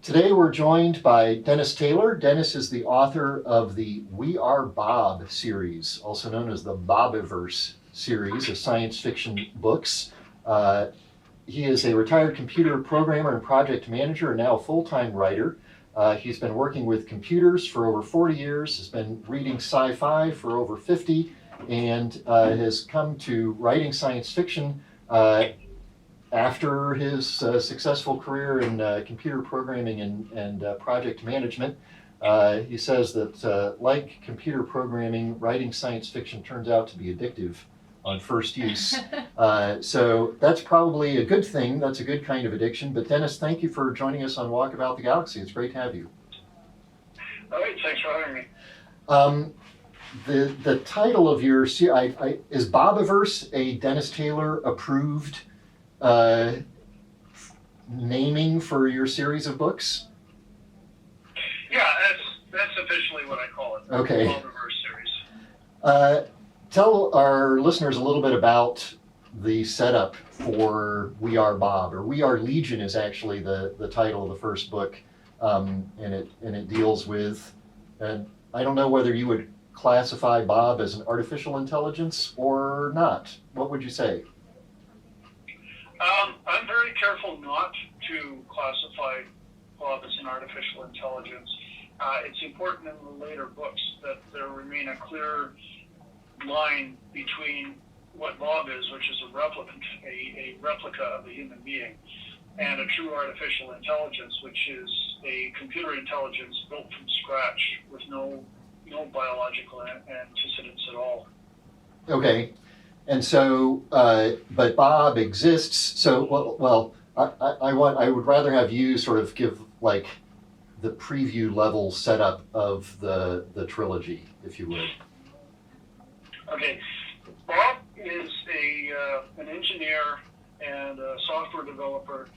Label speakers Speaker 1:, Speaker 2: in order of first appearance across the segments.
Speaker 1: Today we're joined by Dennis Taylor. Dennis is the author of the We Are Bob series, also known as the Bobiverse series of science fiction books. He is a retired computer programmer and project manager and now a full-time writer. He's been working with computers for over 40 years, has been reading sci-fi for over 50, and has come to writing science fiction after his successful career in computer programming and project management. He says that like computer programming, writing science fiction turns out to be addictive on first use. So that's probably a good thing. That's a good kind of addiction. But Dennis, thank you for joining us on Walkabout the Galaxy. It's great to have you.
Speaker 2: All right, thanks for having me.
Speaker 1: The title of your series, is Bobiverse a Dennis Taylor approved naming for your series of books?
Speaker 2: Yeah, that's officially what I call it.
Speaker 1: Okay.
Speaker 2: Bobiverse series.
Speaker 1: Tell our listeners a little bit about the setup for We Are Bob, or We Are Legion is actually the title of the first book, and it deals with, and I don't know whether you would classify Bob as an artificial intelligence or not. What would you say?
Speaker 2: I'm very careful not to classify Bob as an artificial intelligence. It's important in the later books that there remain a clear line between what Bob is, which is a replicant, a replica of a human being, and a true artificial intelligence, which is a computer intelligence built from scratch with no biological antecedents at all.
Speaker 1: Okay. And so, but Bob exists. So, I would rather have you sort of give like the preview level setup of the trilogy, if you would.
Speaker 2: Okay, Bob is an engineer and a software developer,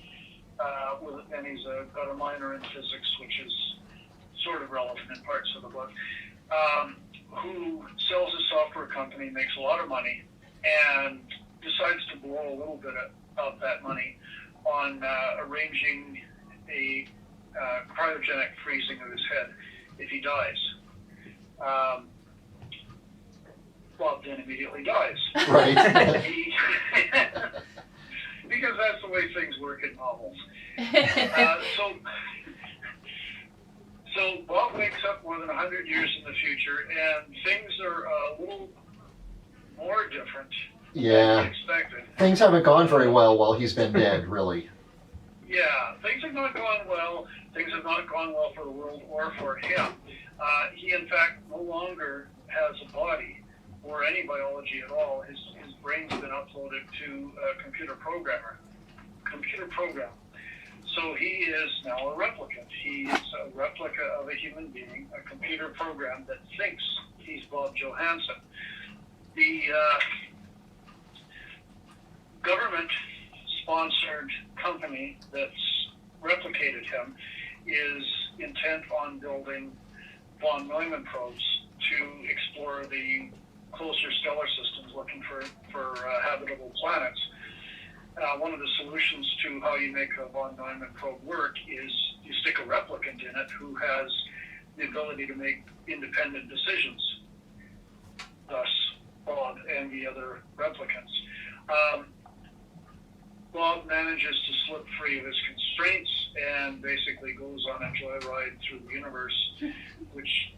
Speaker 2: and he's got a minor in physics, which is sort of relevant in parts of the book. Who sells a software company, makes a lot of money, and decides to blow a little bit of that money on arranging a cryogenic freezing of his head if he dies. Bob then immediately dies.
Speaker 1: Right.
Speaker 2: Because that's the way things work in novels. So Bob wakes up more than 100 years in the future, and things are a little more different than he expected.
Speaker 1: Things haven't gone very well while he's been dead, really.
Speaker 2: Yeah, things have not gone well. Things have not gone well for the world or for him. He, in fact, no longer has a body or any biology at all. His brain's been uploaded to a computer program. So he is now a replicant. He is a replica of a human being, a computer program that thinks he's Bob Johansson. The government-sponsored company that's replicated him is intent on building von Neumann probes to explore the closer stellar systems, looking for habitable planets. One of the solutions to how you make a von Neumann probe work is you stick a replicant in it who has the ability to make independent decisions. Thus, Bob and the other replicants. Bob manages to slip free of his constraints and basically goes on a joyride through the universe, which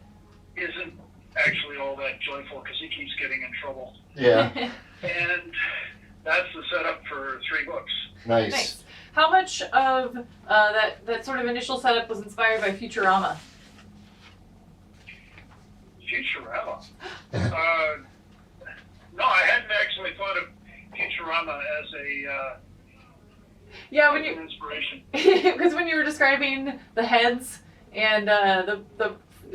Speaker 2: isn't actually all that joyful because he keeps getting in trouble.
Speaker 1: Yeah.
Speaker 2: And that's the setup for 3 books.
Speaker 1: Nice.
Speaker 3: How much of that sort of initial setup was inspired by Futurama?
Speaker 2: Futurama? No, I hadn't actually thought of Futurama as an inspiration.
Speaker 3: Because when you were describing the heads and the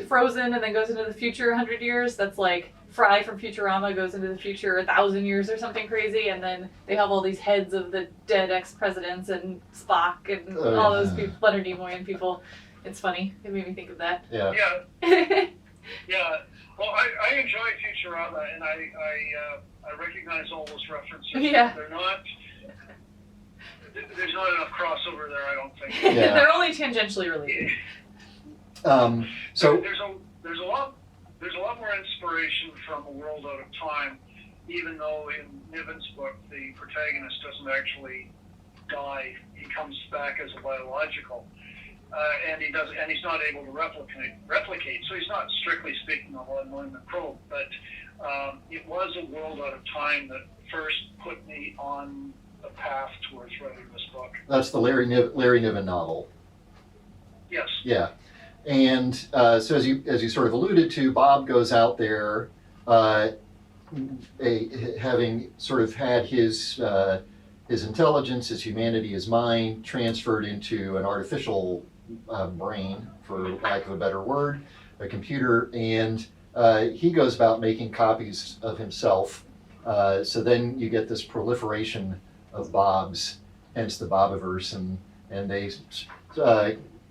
Speaker 3: frozen and then goes into the future 100 years, that's like Fry from Futurama goes into the future 1,000 years or something crazy, and then they have all these heads of the dead ex-presidents and Spock and all those people, Leonard Nimoy and people. It's funny. It made me think of that.
Speaker 1: Yeah.
Speaker 2: Yeah. Well, I enjoy Futurama, and I recognize all those references.
Speaker 3: Yeah.
Speaker 2: They're not. There's not enough crossover there, I don't think.
Speaker 1: Yeah.
Speaker 3: They're only tangentially related.
Speaker 1: So
Speaker 2: there's a lot more inspiration from A World Out of Time, even though in Niven's book the protagonist doesn't actually die. He comes back as a biological, and he's not able to replicate. So he's not strictly speaking of Anointed Probe, but it was A World Out of Time that first put me on the path towards writing this book.
Speaker 1: that's the Larry Niven novel.
Speaker 2: Yes.
Speaker 1: Yeah. And so as you sort of alluded to, Bob goes out there having sort of had his intelligence, his humanity, his mind transferred into an artificial brain, for lack of a better word, a computer, and he goes about making copies of himself. So then you get this proliferation of Bobs, hence the Bobiverse, and they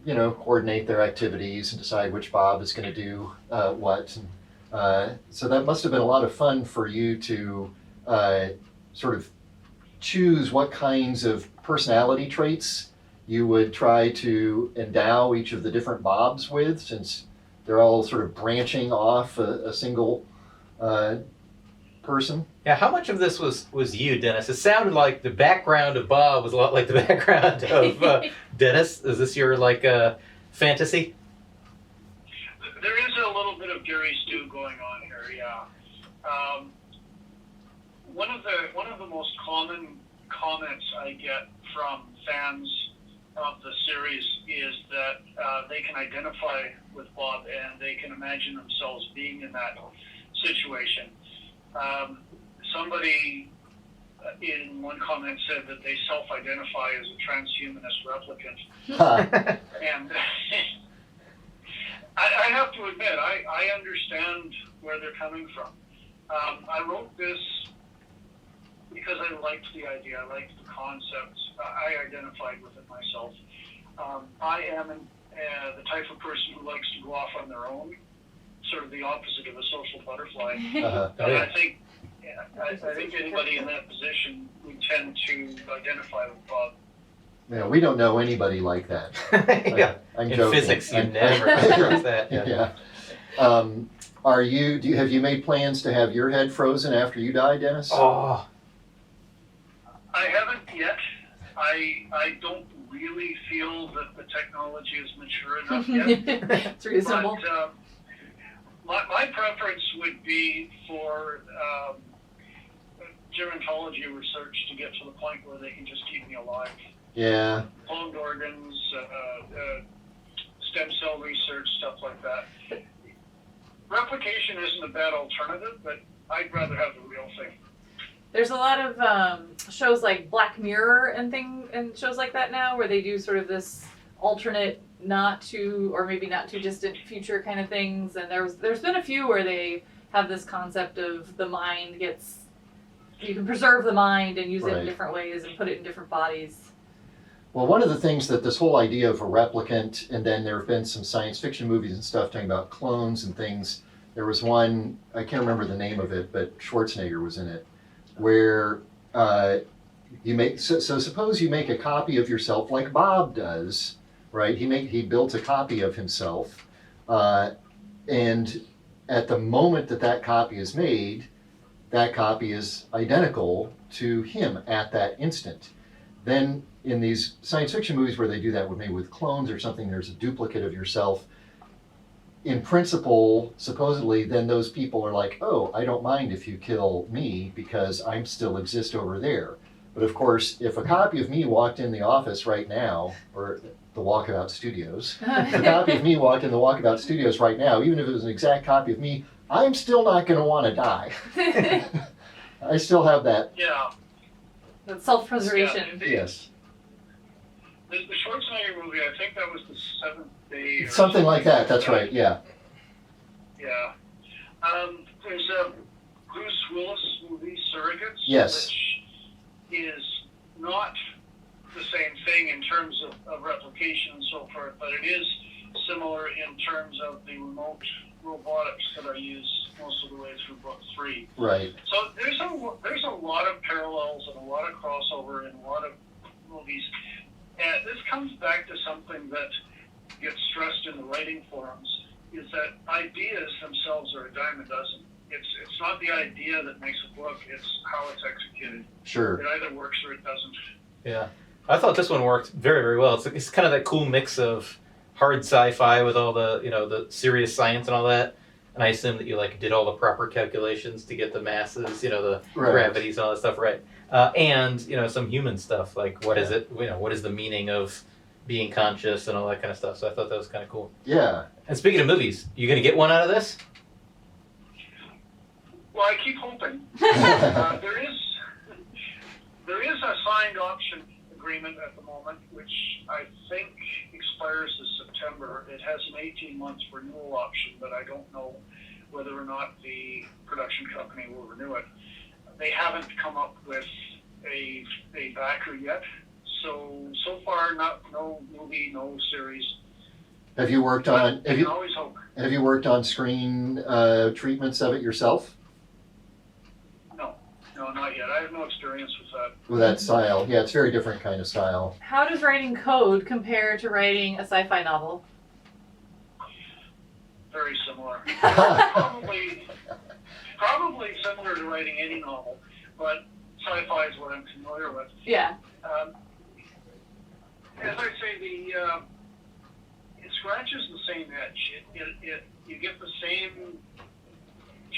Speaker 1: coordinate their activities and decide which Bob is going to do what. And, so that must have been a lot of fun for you to sort of choose what kinds of personality traits you would try to endow each of the different Bobs with, since they're all sort of branching off a single person.
Speaker 4: Yeah, how much of this was you, Dennis? It sounded like the background of Bob was a lot like the background of Dennis. Is this your fantasy?
Speaker 2: There is a little bit of Gary Stu going on here, yeah. One of the most common comments I get from fans of the series is that they can identify with Bob and they can imagine themselves being in that situation. Somebody in one comment said that they self-identify as a transhumanist replicant. And I have to admit, I understand where they're coming from. I wrote this because I liked the idea, I liked the concept. I identified with it myself. I am the type of person who likes to go off on their own, sort of the opposite of a social butterfly. And I think anybody in that position would tend to identify with Bob.
Speaker 1: Yeah, we don't know anybody like that.
Speaker 4: Yeah.
Speaker 1: I'm
Speaker 4: In
Speaker 1: joking.
Speaker 4: physics, you never experience that. Yeah.
Speaker 1: Yeah. Have you made plans to have your head frozen after you die, Dennis?
Speaker 4: Oh.
Speaker 2: I haven't yet. I don't really feel that the technology is mature enough yet.
Speaker 3: It's reasonable.
Speaker 2: But my preference would be for gerontology research to get to the point where they can just keep me alive.
Speaker 1: Yeah.
Speaker 2: Cloned organs, stem cell research, stuff like that. Replication isn't a bad alternative, but I'd rather have the real thing.
Speaker 3: There's a lot of shows like Black Mirror and shows like that now, where they do sort of this alternate, not too distant future kind of things. And there's been a few where they have this concept of the mind you can preserve the mind and use it in different ways and put it in different bodies.
Speaker 1: Well, one of the things that this whole idea of a replicant, and then there have been some science fiction movies and stuff talking about clones and things. There was one, I can't remember the name of it, but Schwarzenegger was in it, where so suppose you make a copy of yourself like Bob does, right? He built a copy of himself, and at the moment that copy is made, that copy is identical to him at that instant. Then in these science fiction movies where they do that maybe with clones or something, there's a duplicate of yourself. In principle, supposedly, then those people are like, oh, I don't mind if you kill me because I still exist over there. But of course, if a copy of me walked in the office right now, or the Walkabout Studios, if a copy of me walked in the Walkabout Studios right now, even if it was an exact copy of me, I'm still not going to want to die. I still have that.
Speaker 2: Yeah.
Speaker 3: That's self-preservation.
Speaker 2: Yeah,
Speaker 1: Yes.
Speaker 2: The Schwarzenegger movie, I think that was The Seventh Day.
Speaker 1: Something like that. That's right. Yeah.
Speaker 2: Yeah. There's a Bruce Willis movie, Surrogates.
Speaker 1: Yes.
Speaker 2: Which is not the same thing in terms of replication and so forth, but it is similar in terms of the remote robotics that are used most of the way through book 3.
Speaker 1: Right.
Speaker 2: So there's a lot of parallels and a lot of crossover in a lot of movies. And this comes back to something that gets stressed in the writing forums, is that ideas themselves are a dime a dozen. It's not the idea that makes a book, it's how it's executed.
Speaker 1: Sure.
Speaker 2: It either works or it doesn't.
Speaker 4: Yeah, I thought this one worked very, very well. It's kind of that cool mix of hard sci-fi with all the the serious science and all that. And I assume that you like did all the proper calculations to get the masses, the
Speaker 1: Right.
Speaker 4: gravities and all that stuff right. And some human stuff like what is it? What is the meaning of being conscious and all that kind of stuff. So I thought that was kind of cool.
Speaker 1: Yeah.
Speaker 4: And speaking of movies, you gonna get one out of this?
Speaker 2: Well, I keep hoping. There is a signed option agreement at the moment, which I think expires this September. It has an 18-month renewal option, but I don't know whether or not the production company will renew it. They haven't come up with a backer yet, so far no movie, no series.
Speaker 1: Have you worked on?
Speaker 2: You can always hope.
Speaker 1: Have you worked on screen treatments of it yourself?
Speaker 2: No, not yet. I have no experience with that.
Speaker 1: With that style, yeah, it's a very different kind of style.
Speaker 3: How does writing code compare to writing a sci-fi novel?
Speaker 2: Very similar. Probably similar to writing any novel, but sci-fi is what I'm familiar with.
Speaker 3: Yeah.
Speaker 2: As I say, it scratches the same edge. You get the same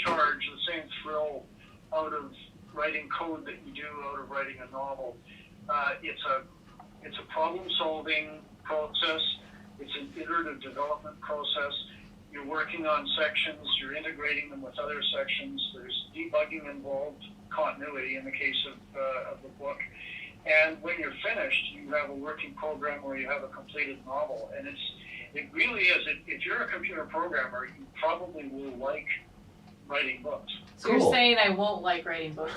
Speaker 2: charge, the same thrill out of writing code that you do out of writing a novel. It's a problem-solving process. It's an iterative development process. You're working on sections. You're integrating them with other sections. There's debugging involved, continuity in the case of the book. And when you're finished, you have a working program where you have a completed novel. And it really is. If you're a computer programmer, you probably will like writing books.
Speaker 3: So
Speaker 1: Cool.
Speaker 3: you're saying I won't like writing books.